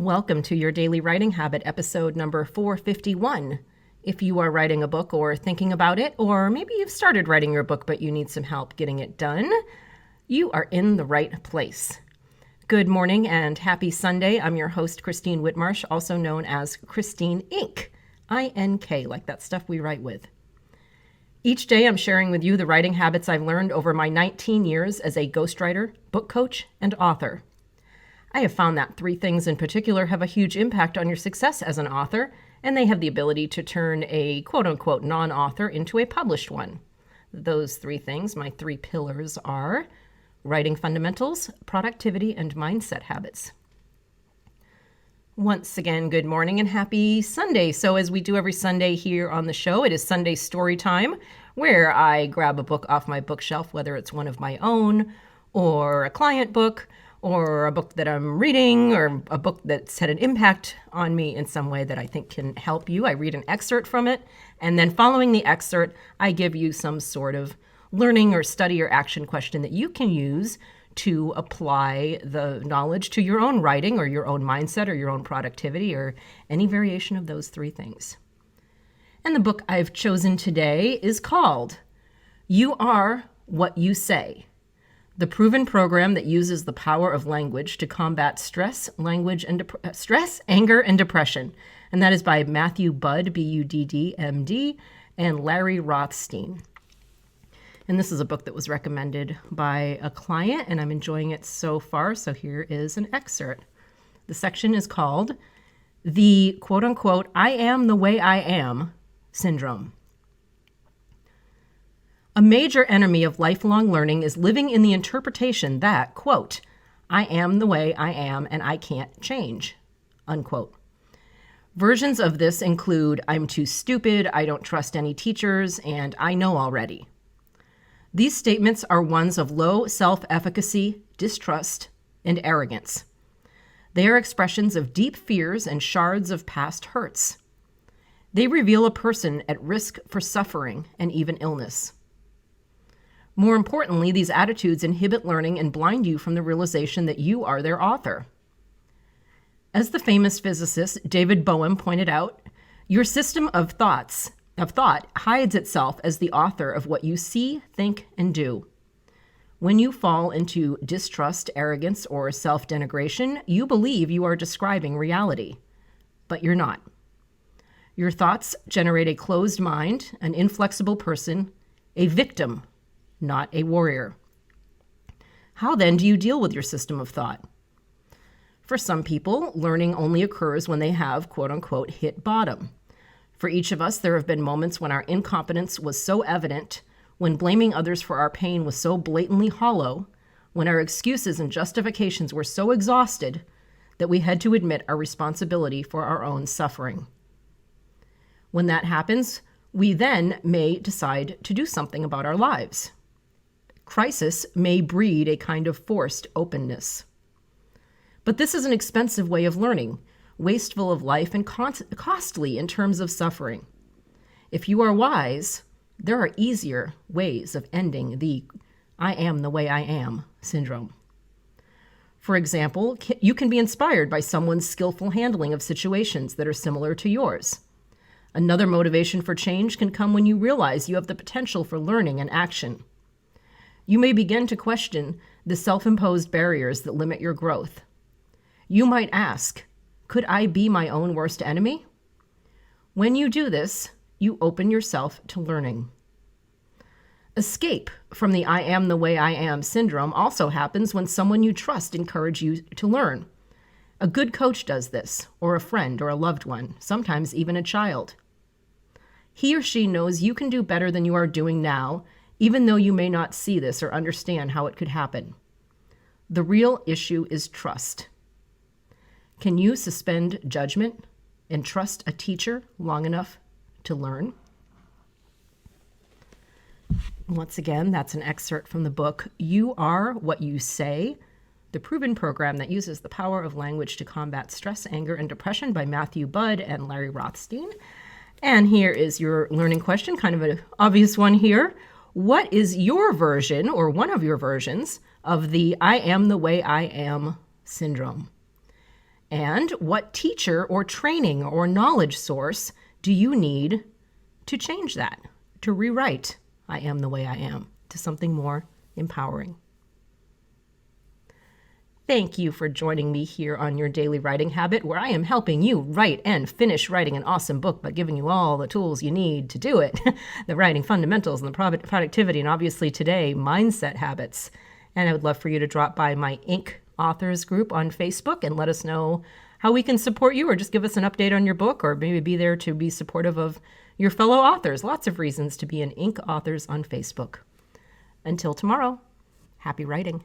Welcome to your Daily Writing Habit, episode number 451. If you are writing a book or thinking about it, or maybe you've started writing your book but you need some help getting it done, you are in the right place. Good morning and happy Sunday. I'm your host, Christine Whitmarsh, also known as Christine Ink. I-N-K, like that stuff we write with. Each day I'm sharing with you the writing habits I've learned over my 19 years as a ghostwriter, book coach, and author. I have found that three things in particular have a huge impact on your success as an author, and they have the ability to turn a quote-unquote non-author into a published one. Those three things, my three pillars, are writing fundamentals, productivity, and mindset habits. Once again, good morning and happy Sunday. So as we do every Sunday here on the show, it is Sunday story time, where I grab a book off my bookshelf, whether it's one of my own or a client book, or a book that I'm reading, or a book that's had an impact on me in some way that I think can help you. I read an excerpt from it, and then following the excerpt, I give you some sort of learning or study or action question that you can use to apply the knowledge to your own writing or your own mindset or your own productivity or any variation of those three things. And the book I've chosen today is called You Are What You Say: The Proven Program That Uses the Power of Language to Combat Stress, Anger, and Depression. And that is by Matthew Budd, B-U-D-D, M-D, and Larry Rothstein. And this is a book that was recommended by a client, and I'm enjoying it so far, so here is an excerpt. The section is called The, quote-unquote, I Am the Way I Am Syndrome. A major enemy of lifelong learning is living in the interpretation that, quote, I am the way I am and I can't change, unquote. Versions of this include, I'm too stupid, I don't trust any teachers, and I know already. These statements are ones of low self-efficacy, distrust, and arrogance. They are expressions of deep fears and shards of past hurts. They reveal a person at risk for suffering and even illness. More importantly, these attitudes inhibit learning and blind you from the realization that you are their author. As the famous physicist David Bohm pointed out, your system of thought hides itself as the author of what you see, think, and do. When you fall into distrust, arrogance, or self-denigration, you believe you are describing reality, but you're not. Your thoughts generate a closed mind, an inflexible person, a victim, not a warrior. How then do you deal with your system of thought? For some people, learning only occurs when they have, quote unquote, hit bottom. For each of us, there have been moments when our incompetence was so evident, when blaming others for our pain was so blatantly hollow, when our excuses and justifications were so exhausted that we had to admit our responsibility for our own suffering. When that happens, we then may decide to do something about our lives. Crisis may breed a kind of forced openness. But this is an expensive way of learning, wasteful of life and costly in terms of suffering. If you are wise, there are easier ways of ending the I am the way I am syndrome. For example, you can be inspired by someone's skillful handling of situations that are similar to yours. Another motivation for change can come when you realize you have the potential for learning and action. You may begin to question the self-imposed barriers that limit your growth. You might ask, could I be my own worst enemy? When you do this, you open yourself to learning. Escape from the I am the way I am syndrome also happens when someone you trust encourages you to learn. A good coach does this, or a friend or a loved one, sometimes even a child. He or she knows you can do better than you are doing now, even though you may not see this or understand how it could happen. The real issue is trust. Can you suspend judgment and trust a teacher long enough to learn? Once again, that's an excerpt from the book, You Are What You Say: The Proven Program That Uses the Power of Language to Combat Stress, Anger, and Depression by Matthew Budd and Larry Rothstein. And here is your learning question, kind of an obvious one here. What is your version, or one of your versions, of the I am the way I am syndrome? And what teacher or training or knowledge source do you need to change that, to rewrite I am the way I am to something more empowering? Thank you for joining me here on Your Daily Writing Habit, where I am helping you write and finish writing an awesome book by giving you all the tools you need to do it. The writing fundamentals and the productivity, and obviously today, mindset habits. And I would love for you to drop by my Inc. Authors group on Facebook and let us know how we can support you, or just give us an update on your book, or maybe be there to be supportive of your fellow authors. Lots of reasons to be an Inc. Authors on Facebook. Until tomorrow, happy writing.